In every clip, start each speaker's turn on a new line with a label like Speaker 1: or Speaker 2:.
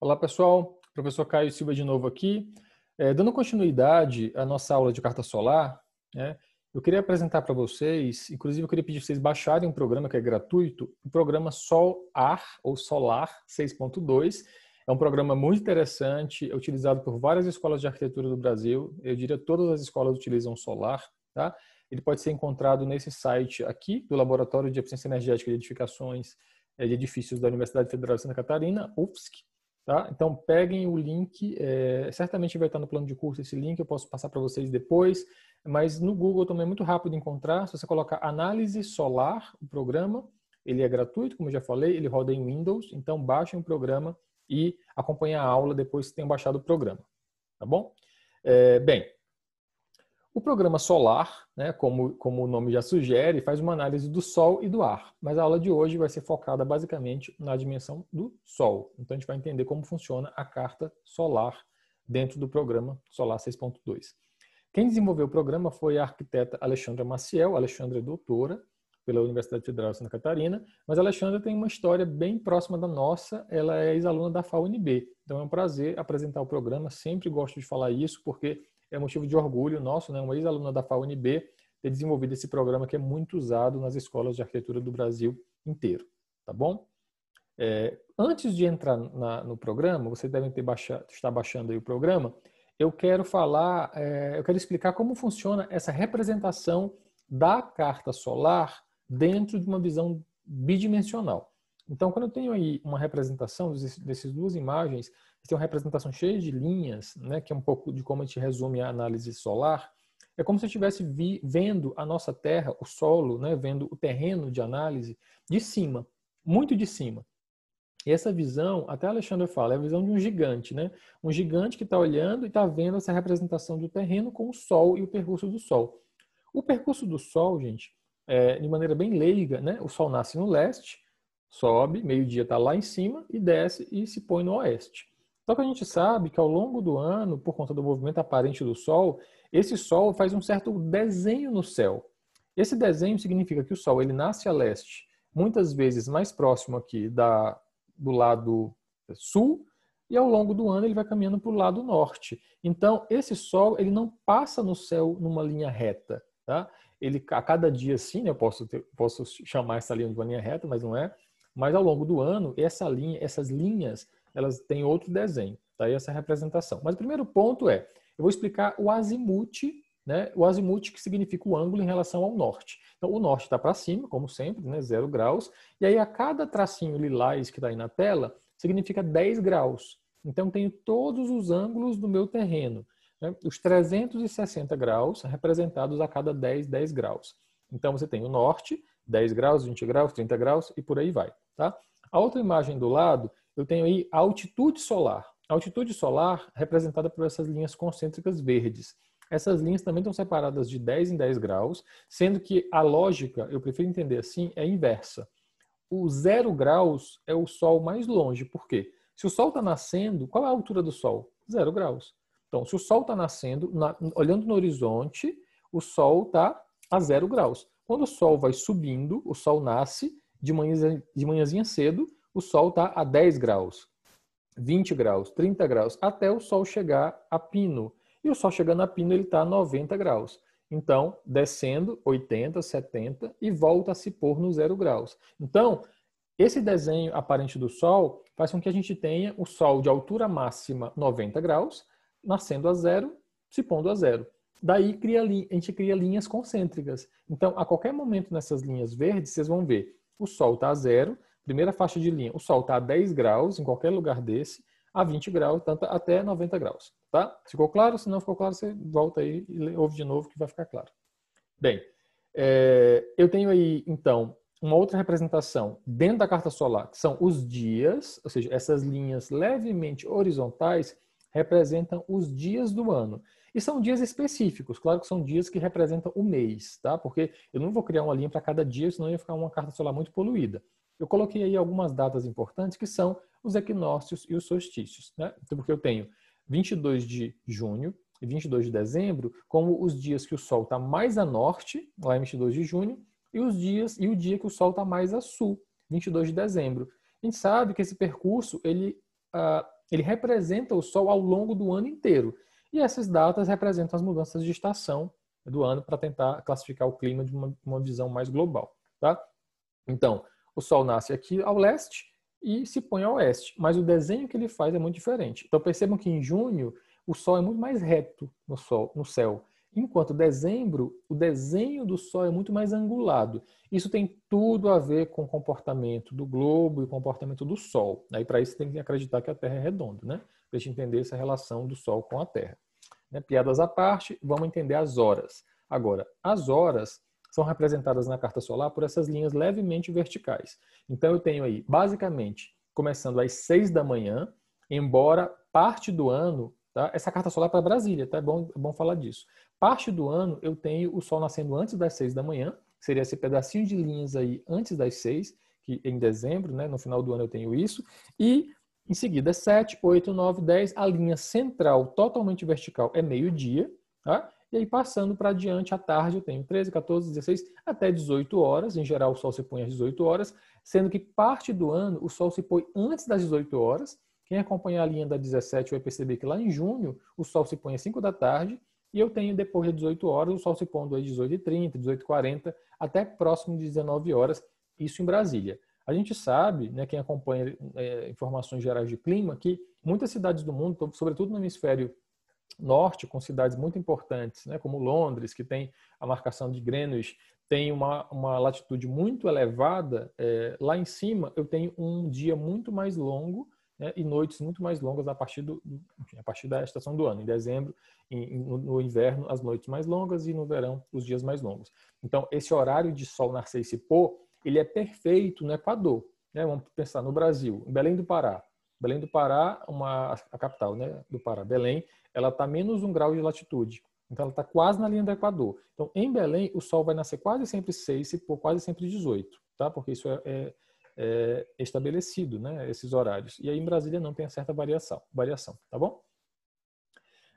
Speaker 1: Olá, pessoal. Professor Caio Silva de novo aqui. Dando continuidade à nossa aula de carta solar, né, eu queria apresentar para vocês, inclusive eu queria pedir para vocês baixarem um programa que é gratuito, o programa Solar ou Solar 6.2. É um programa muito interessante, é utilizado por várias escolas de arquitetura do Brasil. Eu diria que todas as escolas utilizam Solar, tá? Ele pode ser encontrado nesse site aqui, do Laboratório de Eficiência Energética de Edificações de Edifícios da Universidade Federal de Santa Catarina, UFSC. Tá? Então, peguem o link, certamente vai estar no plano de curso esse link, eu posso passar para vocês depois, mas no Google também é muito rápido de encontrar. Se você colocar Análise Solar, o programa, ele é gratuito, como eu já falei, ele roda em Windows, então baixem o programa e acompanhem a aula depois que tenham baixado o programa, tá bom? Bem, o programa Solar, né, como o nome já sugere, faz uma análise do Sol e do ar, mas a aula de hoje vai ser focada basicamente na dimensão do Sol. Então a gente vai entender como funciona a carta solar dentro do programa Solar 6.2. Quem desenvolveu o programa foi a arquiteta Alexandra Maciel. A Alexandra é doutora pela Universidade Federal de Santa Catarina, mas a Alexandra tem uma história bem próxima da nossa, ela é ex-aluna da FAUNB. Então é um prazer apresentar o programa, sempre gosto de falar isso, porque é motivo de orgulho nosso, né? Uma ex-aluna da FAUNB ter desenvolvido esse programa que é muito usado nas escolas de arquitetura do Brasil inteiro, tá bom? Antes de entrar no programa, vocês devem estar baixando aí o programa, eu quero explicar como funciona essa representação da carta solar dentro de uma visão bidimensional. Então, quando eu tenho aí uma representação dessas duas imagens, tem uma representação cheia de linhas, né, que é um pouco de como a gente resume a análise solar. É como se eu estivesse vendo a nossa Terra, o solo, né, vendo o terreno de análise de cima, muito de cima. E essa visão, até a Alexandre fala, é a visão de um gigante, né? Um gigante que está olhando e está vendo essa representação do terreno com o Sol e o percurso do Sol. O percurso do Sol, gente, de maneira bem leiga, né? O Sol nasce no leste, sobe, meio-dia está lá em cima e desce e se põe no oeste. Só que a gente sabe que ao longo do ano, por conta do movimento aparente do Sol, esse Sol faz um certo desenho no céu. Esse desenho significa que o Sol ele nasce a leste, muitas vezes mais próximo aqui do lado sul, e ao longo do ano ele vai caminhando para o lado norte. Então, esse Sol ele não passa no céu numa linha reta. Tá? Ele, a cada dia, sim, eu posso chamar essa linha de uma linha reta, mas não é. Mas ao longo do ano, essas linhas, elas têm outro desenho. Tá? E essa representação. Mas o primeiro ponto eu vou explicar o azimuth, né? O azimuth que significa o ângulo em relação ao norte. Então, o norte está para cima, como sempre, né? 0 graus. E aí, a cada tracinho lilás que está aí na tela, significa 10 graus. Então, tenho todos os ângulos do meu terreno. Né? Os 360 graus representados a cada 10 graus. Então, você tem o norte, 10 graus, 20 graus, 30 graus e por aí vai. Tá? A outra imagem do lado, eu tenho aí a altitude solar. A altitude solar representada por essas linhas concêntricas verdes. Essas linhas também estão separadas de 10 em 10 graus, sendo que a lógica, eu prefiro entender assim, é inversa. O 0 graus é o Sol mais longe. Por quê? Se o Sol está nascendo, qual é a altura do Sol? 0 graus. Então, se o Sol está nascendo, olhando no horizonte, o Sol está a 0 graus. Quando o Sol vai subindo, o Sol nasce de manhãzinha cedo, o Sol está a 10 graus, 20 graus, 30 graus, até o Sol chegar a pino. E o Sol chegando a pino, ele está a 90 graus. Então, descendo 80, 70 e volta a se pôr no 0 graus. Então, esse desenho aparente do Sol faz com que a gente tenha o Sol de altura máxima 90 graus, nascendo a 0, se pondo a 0. Daí a gente cria linhas concêntricas. Então, a qualquer momento nessas linhas verdes, vocês vão ver o Sol está a 0, primeira faixa de linha, o Sol está a 10 graus em qualquer lugar desse, a 20 graus, tanto até 90 graus. Tá? Ficou claro? Se não ficou claro, você volta aí e ouve de novo que vai ficar claro. Bem, eu tenho aí, então, uma outra representação dentro da carta solar, que são os dias, ou seja, essas linhas levemente horizontais representam os dias do ano. E são dias específicos, claro que são dias que representam o mês, tá? Porque eu não vou criar uma linha para cada dia, senão ia ficar uma carta solar muito poluída. Eu coloquei aí algumas datas importantes, que são os equinócios e os solstícios, né? Então, porque eu tenho 22 de junho e 22 de dezembro como os dias que o Sol está mais a norte, lá em 22 de junho, e o dia que o Sol está mais a sul, 22 de dezembro. A gente sabe que esse percurso ele ele representa o Sol ao longo do ano inteiro. E essas datas representam as mudanças de estação do ano para tentar classificar o clima de uma visão mais global, tá? Então, o Sol nasce aqui ao leste e se põe ao oeste, mas o desenho que ele faz é muito diferente. Então, percebam que em junho o Sol é muito mais reto no céu, enquanto dezembro o desenho do Sol é muito mais angulado. Isso tem tudo a ver com o comportamento do globo e o comportamento do Sol. Aí, para isso, tem que acreditar que a Terra é redonda, né? Para a gente entender essa relação do Sol com a Terra. Piadas à parte, vamos entender as horas. Agora, as horas são representadas na carta solar por essas linhas levemente verticais. Então, eu tenho aí, basicamente, começando às 6 da manhã, embora parte do ano, tá? Essa carta solar é para Brasília, tá? É bom falar disso. Parte do ano, eu tenho o Sol nascendo antes das 6 da manhã, seria esse pedacinho de linhas aí antes das 6, que em dezembro, né? No final do ano eu tenho isso, e em seguida 7, 8, 9, 10, a linha central totalmente vertical é meio-dia, tá? E aí, passando para adiante, à tarde, eu tenho 13, 14, 16, até 18 horas. Em geral, o Sol se põe às 18 horas, sendo que parte do ano o Sol se põe antes das 18 horas. Quem acompanhar a linha da 17 vai perceber que lá em junho o Sol se põe às 5 da tarde e eu tenho, depois de 18 horas, o Sol se pondo às 18h30, 18h40, até próximo de 19 horas, isso em Brasília. A gente sabe, né, quem acompanha informações gerais de clima, que muitas cidades do mundo, sobretudo no hemisfério norte, com cidades muito importantes, né, como Londres, que tem a marcação de Greenwich, tem uma latitude muito elevada, lá em cima eu tenho um dia muito mais longo, né, e noites muito mais longas a partir da estação do ano. Em dezembro, no inverno, as noites mais longas e no verão, os dias mais longos. Então, esse horário de sol nascer e se pôr, ele é perfeito no Equador. Né? Vamos pensar no Brasil, em Belém do Pará. Belém do Pará, a capital, né, do Pará, Belém, ela está menos 1 grau de latitude. Então, ela está quase na linha do Equador. Então, em Belém, o Sol vai nascer quase sempre 6, se pôr quase sempre 18, tá? Porque isso é estabelecido, né, esses horários. E aí, em Brasília, não tem certa variação, tá bom?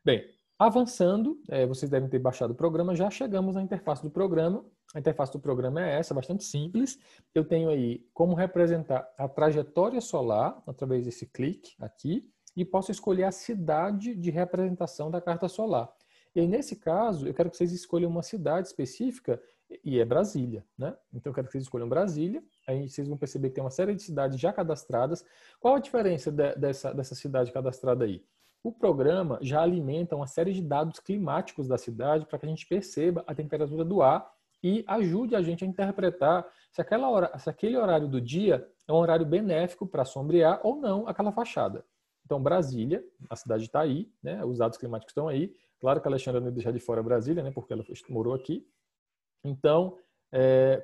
Speaker 1: Bem, avançando, vocês devem ter baixado o programa, já chegamos na interface do programa. A interface do programa é essa, bastante simples. Eu tenho aí como representar a trajetória solar, através desse clique aqui, e posso escolher a cidade de representação da carta solar. E aí, nesse caso, eu quero que vocês escolham uma cidade específica, e é Brasília, né? Então, eu quero que vocês escolham Brasília. Aí vocês vão perceber que tem uma série de cidades já cadastradas. Qual a diferença dessa cidade cadastrada aí? O programa já alimenta uma série de dados climáticos da cidade para que a gente perceba a temperatura do ar e ajude a gente a interpretar se aquele horário do dia é um horário benéfico para sombrear ou não aquela fachada. Então, Brasília, a cidade está aí, né? Os dados climáticos estão aí. Claro que a Alexandra não deixa de fora Brasília, né? Porque ela morou aqui. Então,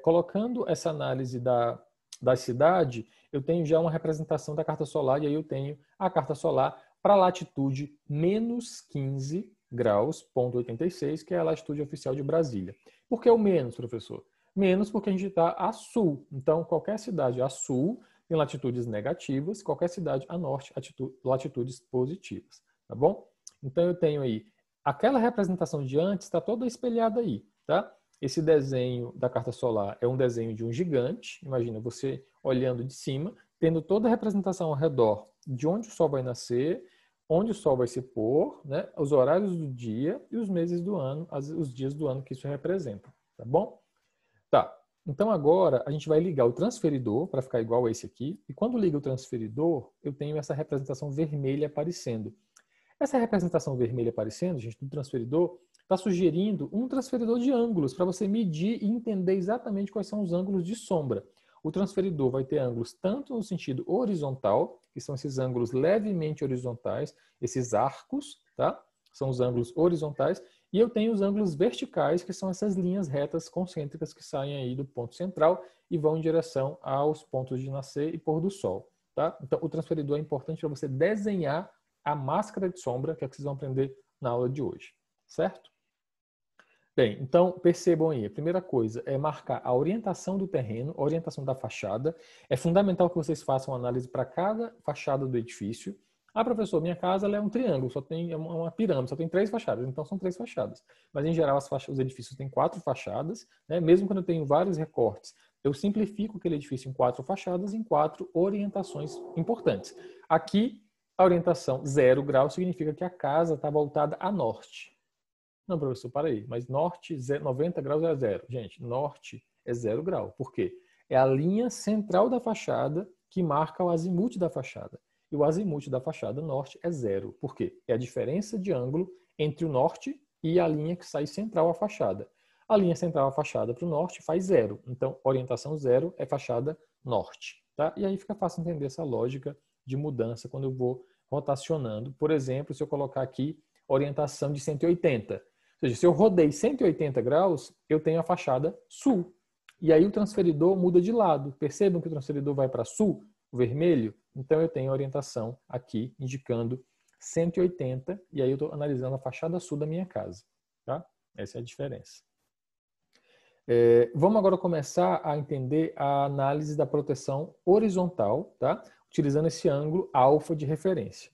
Speaker 1: colocando essa análise da cidade, eu tenho já uma representação da carta solar, e aí eu tenho a carta solar para a latitude menos 15 graus, ponto 86, que é a latitude oficial de Brasília. Por que o menos, professor? Menos porque a gente está a sul. Então, qualquer cidade a sul tem latitudes negativas, qualquer cidade a norte, latitudes positivas. Tá bom? Então, eu tenho aí, aquela representação de antes está toda espelhada aí, tá? Esse desenho da carta solar é um desenho de um gigante. Imagina você olhando de cima, tendo toda a representação ao redor de onde o Sol vai nascer, onde o Sol vai se pôr, né? Os horários do dia e os meses do ano, os dias do ano que isso representa. Tá bom? Tá. Então agora a gente vai ligar o transferidor para ficar igual a esse aqui. E quando liga o transferidor, eu tenho essa representação vermelha aparecendo. Essa representação vermelha aparecendo, gente, do transferidor, está sugerindo um transferidor de ângulos para você medir e entender exatamente quais são os ângulos de sombra. O transferidor vai ter ângulos tanto no sentido horizontal, que são esses ângulos levemente horizontais, esses arcos, tá? São os ângulos horizontais, e eu tenho os ângulos verticais, que são essas linhas retas concêntricas que saem aí do ponto central e vão em direção aos pontos de nascer e pôr do sol, tá? Então, o transferidor é importante para você desenhar a máscara de sombra, que é o que vocês vão aprender na aula de hoje, certo? Bem, então percebam aí, a primeira coisa é marcar a orientação do terreno, a orientação da fachada. É fundamental que vocês façam uma análise para cada fachada do edifício. Ah, professor, minha casa ela é um triângulo, é uma pirâmide, só tem 3 fachadas, então são 3 fachadas. Mas em geral os edifícios têm 4 fachadas, né? Mesmo quando eu tenho vários recortes, eu simplifico aquele edifício em 4 fachadas, em 4 orientações importantes. Aqui, A orientação 0 graus significa que a casa está voltada a norte. Não, professor, para aí. Mas norte, 90 graus é 0. Gente, norte é 0 grau. Por quê? É a linha central da fachada que marca o azimuth da fachada. E o azimuth da fachada norte é 0. Por quê? É a diferença de ângulo entre o norte e a linha que sai central à fachada. A linha central à fachada para o norte faz 0. Então, orientação 0 é fachada norte. Tá? E aí fica fácil entender essa lógica de mudança quando eu vou rotacionando. Por exemplo, se eu colocar aqui orientação de 180. Ou seja, se eu rodei 180 graus, eu tenho a fachada sul. E aí o transferidor muda de lado. Percebam que o transferidor vai para sul, o vermelho. Então eu tenho a orientação aqui indicando 180. E aí eu estou analisando a fachada sul da minha casa. Tá? Essa é a diferença. Vamos agora começar a entender a análise da proteção horizontal, tá? Utilizando esse ângulo alfa de referência.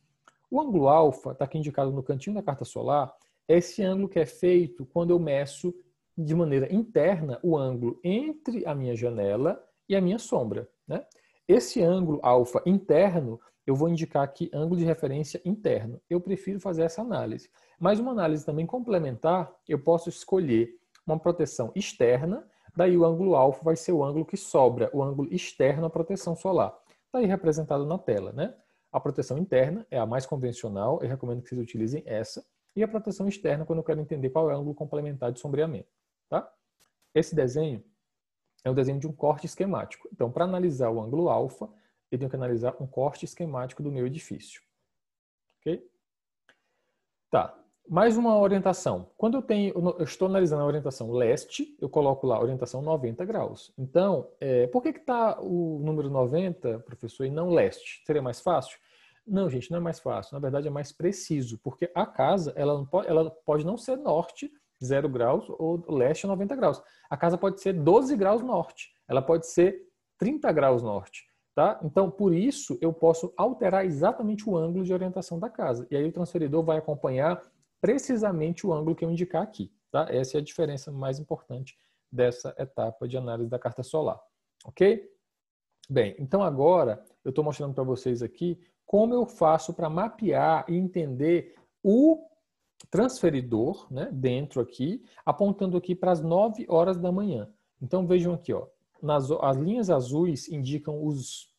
Speaker 1: O ângulo alfa, está aqui indicado no cantinho da carta solar, é esse ângulo que é feito quando eu meço de maneira interna o ângulo entre a minha janela e a minha sombra, né? Esse ângulo alfa interno, eu vou indicar aqui ângulo de referência interno. Eu prefiro fazer essa análise. Mas uma análise também complementar, eu posso escolher uma proteção externa, daí o ângulo alfa vai ser o ângulo que sobra, o ângulo externo à proteção solar. Está aí representado na tela, né? A proteção interna é a mais convencional, eu recomendo que vocês utilizem essa, e a proteção externa quando eu quero entender qual é o ângulo complementar de sombreamento. Tá? Esse desenho é um desenho de um corte esquemático. Então, para analisar o ângulo alfa, eu tenho que analisar um corte esquemático do meu edifício. Ok? Tá. Mais uma orientação. Quando eu estou analisando a orientação leste, eu coloco lá orientação 90 graus. Então, por que está o número 90, professor, e não leste? Seria mais fácil? Não, gente, não é mais fácil. Na verdade, é mais preciso, porque a casa ela pode não ser norte, 0 graus, ou leste, 90 graus. A casa pode ser 12 graus norte. Ela pode ser 30 graus norte. Tá? Então, por isso, eu posso alterar exatamente o ângulo de orientação da casa. E aí o transferidor vai acompanhar precisamente o ângulo que eu indicar aqui. Tá? Essa é a diferença mais importante dessa etapa de análise da carta solar. Ok? Bem, então agora eu estou mostrando para vocês aqui como eu faço para mapear e entender o transferidor, né, dentro aqui, apontando aqui para as 9 horas da manhã. Então vejam aqui, ó, as linhas azuis indicam os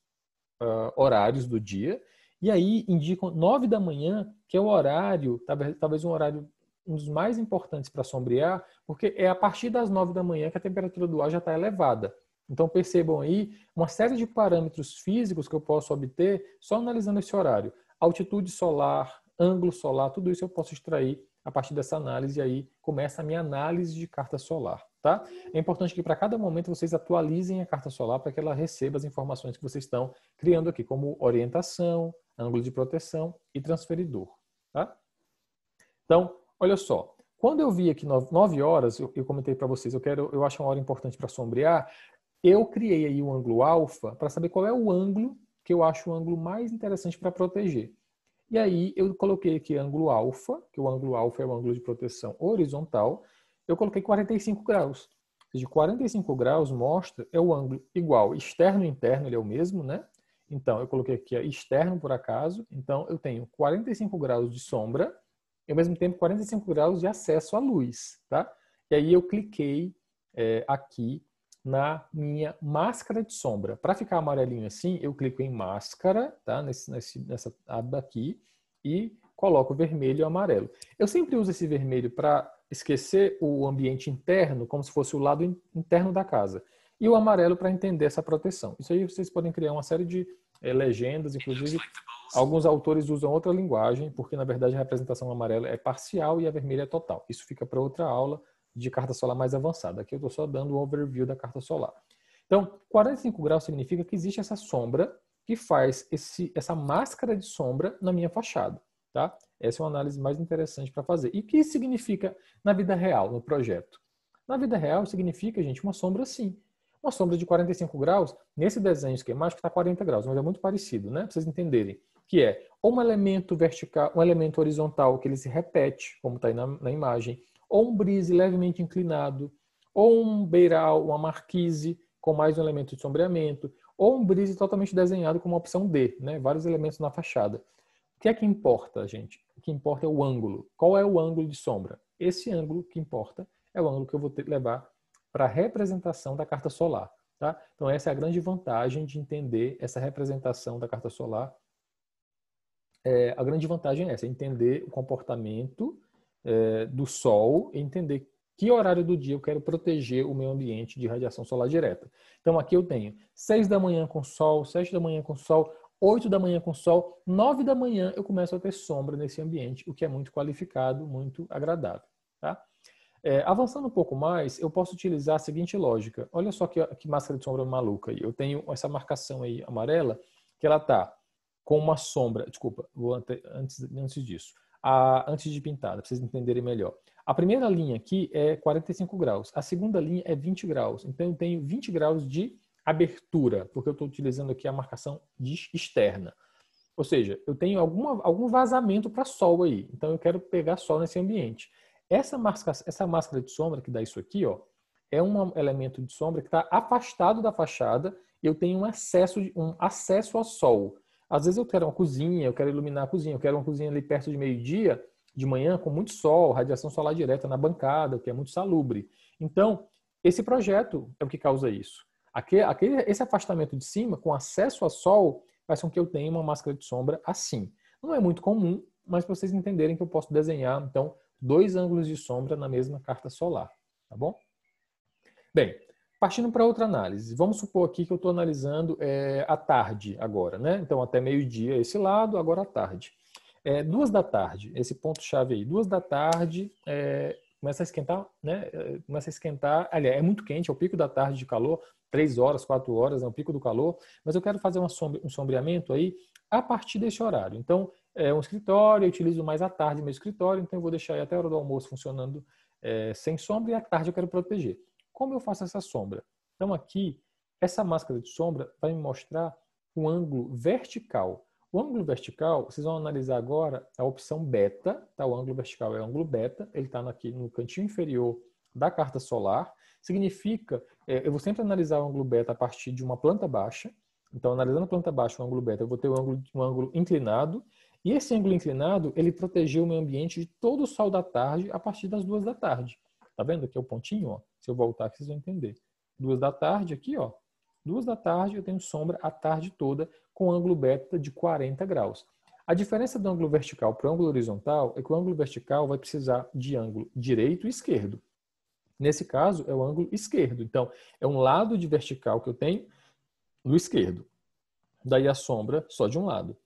Speaker 1: horários do dia, e aí indicam 9 da manhã, que é o horário, talvez um horário um dos mais importantes para sombrear, porque é a partir das 9 da manhã que a temperatura do ar já está elevada. Então percebam aí uma série de parâmetros físicos que eu posso obter só analisando esse horário. Altitude solar, ângulo solar, tudo isso eu posso extrair a partir dessa análise, e aí começa a minha análise de carta solar. Tá? É importante que para cada momento vocês atualizem a carta solar para que ela receba as informações que vocês estão criando aqui, como orientação, ângulo de proteção e transferidor. Tá? Então, olha só, quando eu vi aqui 9 horas, eu comentei para vocês, eu acho uma hora importante para sombrear, eu criei aí o ângulo alfa para saber qual é o ângulo que eu acho o ângulo mais interessante para proteger. E aí eu coloquei aqui ângulo alfa, que o ângulo alfa é o ângulo de proteção horizontal, eu coloquei 45 graus. Ou seja, 45 graus mostra, é o ângulo igual, externo e interno, ele é o mesmo, né? Então, eu coloquei aqui externo por acaso, então eu tenho 45 graus de sombra e ao mesmo tempo 45 graus de acesso à luz, tá? E aí eu cliquei aqui na minha máscara de sombra. Para ficar amarelinho assim, eu clico em máscara, tá? Nessa aba aqui, e coloco vermelho e amarelo. Eu sempre uso esse vermelho para esquecer o ambiente interno, como se fosse o lado interno da casa. E o amarelo para entender essa proteção. Isso aí vocês podem criar uma série de legendas, inclusive alguns autores usam outra linguagem, porque na verdade a representação amarela é parcial e a vermelha é total. Isso fica para outra aula de carta solar mais avançada. Aqui eu estou só dando o overview da carta solar. Então, 45 graus significa que existe essa sombra que faz essa máscara de sombra na minha fachada. Tá? Essa é uma análise mais interessante para fazer. E o que isso significa na vida real, no projeto? Na vida real significa, gente, uma sombra assim. Uma sombra de 45 graus, nesse desenho esquemático está 40 graus, mas é muito parecido, né? Para vocês entenderem. Que é ou um elemento vertical, um elemento horizontal que ele se repete, como está aí na imagem, ou um brise levemente inclinado, ou um beiral, uma marquise com mais um elemento de sombreamento, ou um brise totalmente desenhado como uma opção D, né? Vários elementos na fachada. O que é que importa, gente? O que importa é o ângulo. Qual é o ângulo de sombra? Esse ângulo que importa é o ângulo que eu vou ter que levar para a representação da carta solar. Tá? Então, essa é a grande vantagem de entender essa representação da carta solar. A grande vantagem é essa, entender o comportamento do Sol e entender que horário do dia eu quero proteger o meu ambiente de radiação solar direta. Então, aqui eu tenho 6 da manhã com Sol, 7 da manhã com Sol, 8 da manhã com Sol, 9 da manhã eu começo a ter sombra nesse ambiente, o que é muito qualificado, muito agradável. Tá? Avançando um pouco mais, eu posso utilizar a seguinte lógica. Olha só que máscara de sombra maluca aí. Eu tenho essa marcação aí amarela, que ela está com uma sombra... Desculpa, vou antes disso. Antes de pintar, para vocês entenderem melhor. A primeira linha aqui é 45 graus. A segunda linha é 20 graus. Então, eu tenho 20 graus de abertura, porque eu estou utilizando aqui a marcação externa. Ou seja, eu tenho algum vazamento para sol aí. Então, eu quero pegar sol nesse ambiente. Essa máscara de sombra que dá isso aqui, ó, é um elemento de sombra que está afastado da fachada e eu tenho um acesso ao sol. Às vezes eu quero uma cozinha, eu quero iluminar a cozinha, eu quero uma cozinha ali perto de meio-dia, de manhã, com muito sol, radiação solar direta na bancada, o que é muito salubre. Então, esse projeto é o que causa isso. Esse afastamento de cima, com acesso ao sol, faz com que eu tenha uma máscara de sombra assim. Não é muito comum, mas para vocês entenderem que eu posso desenhar, então, 2 ângulos de sombra na mesma carta solar, tá bom? Bem, partindo para outra análise. Vamos supor aqui que eu estou analisando à tarde agora, né? Então, até meio-dia esse lado, agora à tarde. 2 da tarde, esse ponto-chave aí. 2 da tarde, começa a esquentar, né? Começa a esquentar. Aliás, é muito quente, é o pico da tarde de calor, 3 horas, 4 horas, é o pico do calor. Mas eu quero fazer um sombreamento aí a partir desse horário. Então, um escritório, eu utilizo mais à tarde meu escritório, então eu vou deixar aí até a hora do almoço funcionando sem sombra e à tarde eu quero proteger. Como eu faço essa sombra? Então aqui, essa máscara de sombra vai me mostrar o ângulo vertical. O ângulo vertical, vocês vão analisar agora a opção beta, tá? O ângulo vertical é o ângulo beta, ele está aqui no cantinho inferior da carta solar. Significa, eu vou sempre analisar o ângulo beta a partir de uma planta baixa. Então, analisando a planta baixa, o ângulo beta, eu vou ter um ângulo inclinado. E esse ângulo inclinado, ele protegeu o meu ambiente de todo o sol da tarde a partir das 2 da tarde. Tá vendo aqui é o pontinho? Ó? Se eu voltar aqui, vocês vão entender. 2 da tarde aqui, ó. 2 da tarde eu tenho sombra a tarde toda com ângulo beta de 40 graus. A diferença do ângulo vertical para o ângulo horizontal é que o ângulo vertical vai precisar de ângulo direito e esquerdo. Nesse caso, é o ângulo esquerdo. Então, é um lado de vertical que eu tenho no esquerdo. Daí a sombra só de um lado.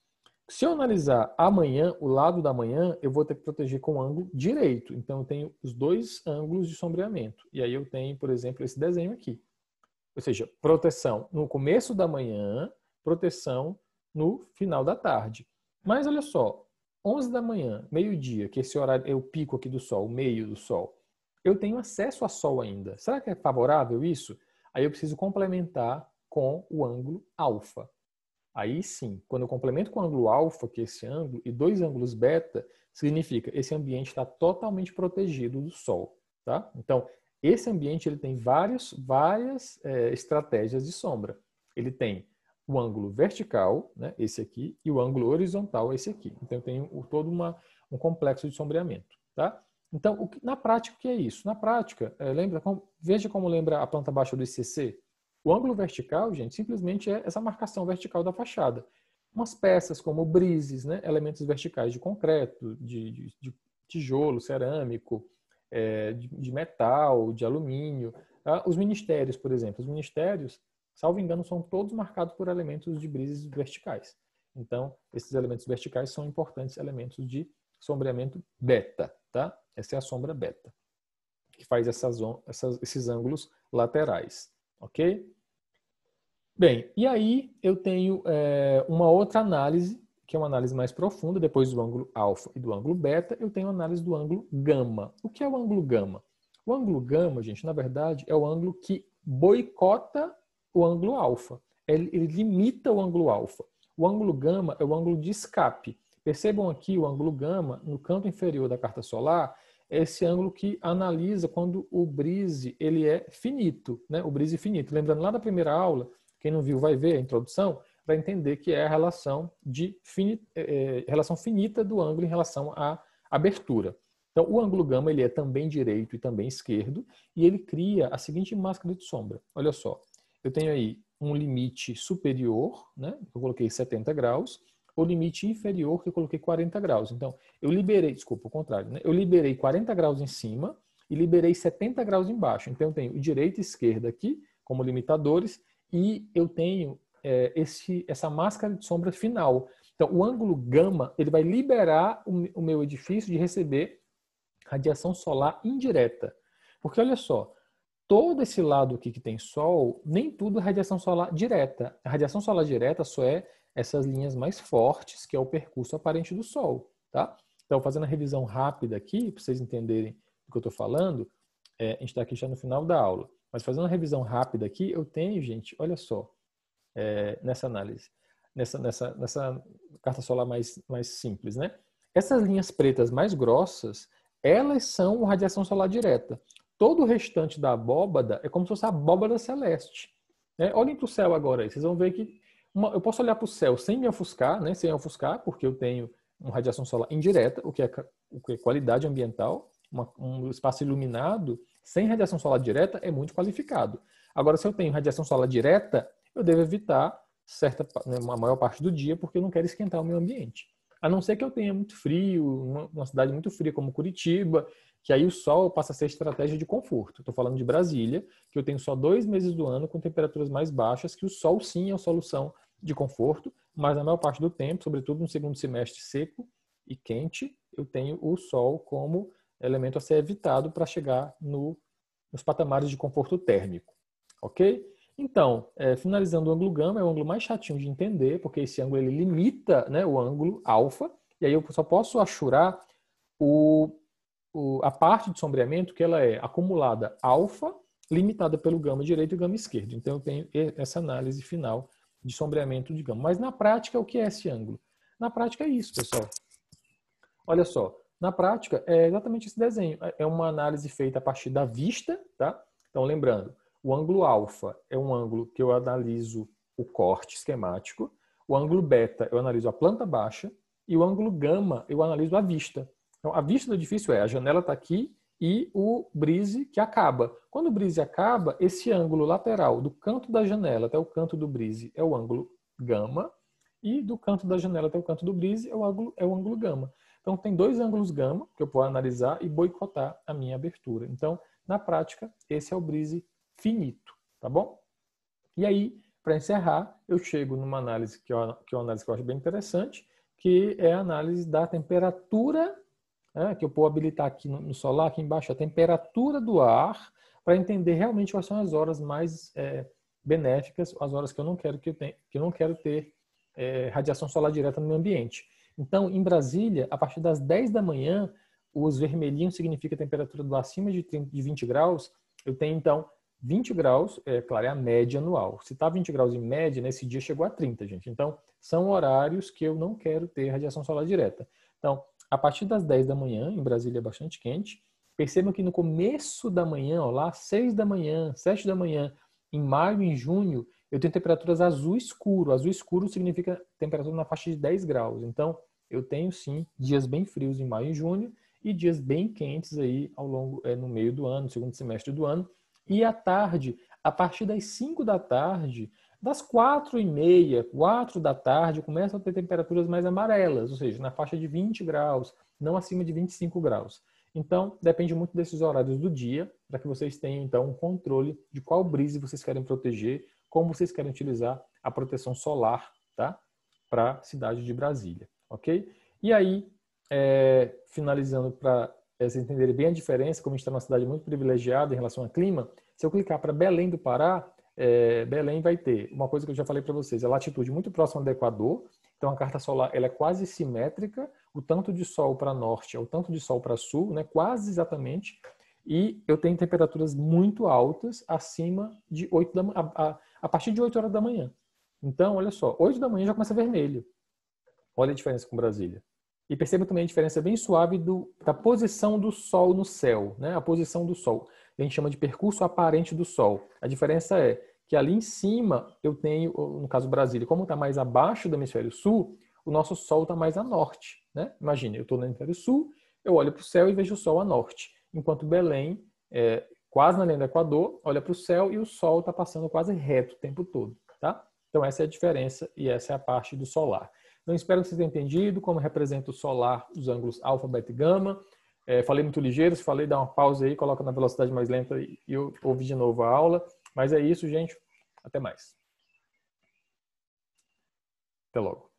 Speaker 1: Se eu analisar amanhã, o lado da manhã, eu vou ter que proteger com o ângulo direito. Então, eu tenho os 2 ângulos de sombreamento. E aí eu tenho, por exemplo, esse desenho aqui. Ou seja, proteção no começo da manhã, proteção no final da tarde. Mas olha só, 11 da manhã, meio-dia, que esse horário é o pico aqui do sol, o meio do sol, eu tenho acesso a sol ainda. Será que é favorável isso? Aí eu preciso complementar com o ângulo alfa. Aí sim, quando eu complemento com o ângulo alfa, que é esse ângulo, e 2 ângulos beta, significa que esse ambiente está totalmente protegido do sol. Tá? Então, esse ambiente ele tem várias estratégias de sombra. Ele tem o ângulo vertical, né, esse aqui, e o ângulo horizontal, esse aqui. Então, eu tenho todo um complexo de sombreamento. Tá? Então, na prática, o que é isso? Na prática, veja como lembra a planta baixa do ICC. O ângulo vertical, gente, simplesmente é essa marcação vertical da fachada. Umas peças como brises, né, elementos verticais de concreto, de tijolo, cerâmico, de metal, de alumínio. Tá? Os ministérios, por exemplo. Os ministérios, salvo engano, são todos marcados por elementos de brises verticais. Então, esses elementos verticais são importantes elementos de sombreamento beta. Tá? Essa é a sombra beta, que faz esses ângulos laterais. Ok? Bem, e aí eu tenho uma outra análise, que é uma análise mais profunda, depois do ângulo alfa e do ângulo beta, eu tenho a análise do ângulo gama. O que é o ângulo gama? O ângulo gama, gente, na verdade, é o ângulo que boicota o ângulo alfa. Ele limita o ângulo alfa. O ângulo gama é o ângulo de escape. Percebam aqui o ângulo gama, no canto inferior da carta solar, é esse ângulo que analisa quando o brise ele é finito, né? O brise finito. Lembrando lá da primeira aula, quem não viu vai ver a introdução, para entender que é a relação, relação finita do ângulo em relação à abertura. Então, o ângulo gama ele é também direito e também esquerdo, e ele cria a seguinte máscara de sombra. Olha só, eu tenho aí um limite superior, né, que eu coloquei 70 graus, o limite inferior que eu coloquei 40 graus. Então, eu liberei, desculpa, o contrário, né, eu liberei 40 graus em cima e liberei 70 graus embaixo. Então, eu tenho direita e esquerda aqui como limitadores e eu tenho essa máscara de sombra final. Então, o ângulo gama ele vai liberar o meu edifício de receber radiação solar indireta. Porque olha só, todo esse lado aqui que tem sol, nem tudo é radiação solar direta. A radiação solar direta só é essas linhas mais fortes, que é o percurso aparente do sol, tá? Então, fazendo a revisão rápida aqui, para vocês entenderem do que eu estou falando, a gente está aqui já no final da aula. Mas fazendo uma revisão rápida aqui, eu tenho, gente, olha só, nessa análise, nessa carta solar mais simples, né? Essas linhas pretas mais grossas, elas são radiação solar direta. Todo o restante da abóbada é como se fosse a abóbada celeste. Né? Olhem para o céu agora aí. Vocês vão ver que eu posso olhar para o céu sem me ofuscar, né? Sem ofuscar, porque eu tenho uma radiação solar indireta, o que é qualidade ambiental. Um espaço iluminado sem radiação solar direta é muito qualificado. Agora, se eu tenho radiação solar direta, eu devo evitar uma maior parte do dia, porque eu não quero esquentar o meu ambiente. A não ser que eu tenha muito frio, uma cidade muito fria como Curitiba, que aí o sol passa a ser estratégia de conforto. Estou falando de Brasília, que eu tenho só 2 meses do ano com temperaturas mais baixas, que o sol sim é a solução de conforto, mas na maior parte do tempo, sobretudo no segundo semestre seco e quente, eu tenho o sol como elemento a ser evitado para chegar nos patamares de conforto térmico. Ok? Então, finalizando o ângulo gama, é o ângulo mais chatinho de entender, porque esse ângulo ele limita, né, o ângulo alfa, e aí eu só posso achurar a parte de sombreamento que ela é acumulada alfa, limitada pelo gama direito e gama esquerdo. Então, eu tenho essa análise final de sombreamento de gama. Mas na prática, o que é esse ângulo? Na prática é isso, pessoal. Olha só, na prática é exatamente esse desenho. É uma análise feita a partir da vista, tá? Então, lembrando, o ângulo alfa é um ângulo que eu analiso o corte esquemático, o ângulo beta eu analiso a planta baixa e o ângulo gama eu analiso a vista. Então, a vista do edifício a janela está aqui e o brise que acaba. Quando o brise acaba, esse ângulo lateral do canto da janela até o canto do brise é o ângulo gama e do canto da janela até o canto do brise é o ângulo gama. Então, tem 2 ângulos gama que eu posso analisar e boicotar a minha abertura. Então, na prática, esse é o brise finito, tá bom? E aí, para encerrar, eu chego numa análise que é uma análise que eu acho bem interessante, que é a análise da temperatura, né, que eu vou habilitar aqui no solar, aqui embaixo, a temperatura do ar, para entender realmente quais são as horas mais benéficas, as horas que eu não quero ter radiação solar direta no meu ambiente. Então, em Brasília, a partir das 10 da manhã, os vermelhinhos significa a temperatura do acima de 20 graus, eu tenho, então, 20 graus, claro, é a média anual. Se está 20 graus em média, nesse dia chegou a 30, gente. Então, são horários que eu não quero ter radiação solar direta. Então, a partir das 10 da manhã, em Brasília é bastante quente. Percebam que no começo da manhã, lá 6 da manhã, 7 da manhã, em maio e em junho, eu tenho temperaturas azul escuro. Azul escuro significa temperatura na faixa de 10 graus. Então, eu tenho sim dias bem frios em maio e junho e dias bem quentes aí no meio do ano, segundo semestre do ano. E à tarde, a partir das 5 da tarde, das 4h30, 4 da tarde, começam a ter temperaturas mais amarelas, ou seja, na faixa de 20 graus, não acima de 25 graus. Então, depende muito desses horários do dia, para que vocês tenham, então, um controle de qual brise vocês querem proteger, como vocês querem utilizar a proteção solar, tá? Para a cidade de Brasília, ok? E aí, finalizando para vocês entenderem bem a diferença, como a gente está numa cidade muito privilegiada em relação ao clima, se eu clicar para Belém do Pará, Belém vai ter uma coisa que eu já falei para vocês, a latitude muito próxima do Equador, então a carta solar ela é quase simétrica, o tanto de sol para norte é o tanto de sol para sul, né, quase exatamente, e eu tenho temperaturas muito altas acima de 8 da manhã, a partir de 8 horas da manhã. Então, olha só, 8 da manhã já começa vermelho. Olha a diferença com Brasília. E perceba também a diferença bem suave da posição do Sol no céu, né? A posição do Sol. A gente chama de percurso aparente do Sol. A diferença é que ali em cima eu tenho, no caso Brasília, como está mais abaixo do hemisfério sul, o nosso Sol está mais a norte, né? Imagine, eu estou no hemisfério sul, eu olho para o céu e vejo o Sol a norte, enquanto Belém, quase na linha do Equador, olha para o céu e o Sol está passando quase reto o tempo todo, tá? Então essa é a diferença e essa é a parte do solar. Então espero que vocês tenham entendido como representa o solar os ângulos alfa, beta e gama. Falei muito ligeiro, se falei, dá uma pausa aí, coloca na velocidade mais lenta e eu ouvi de novo a aula. Mas é isso, gente. Até mais. Até logo.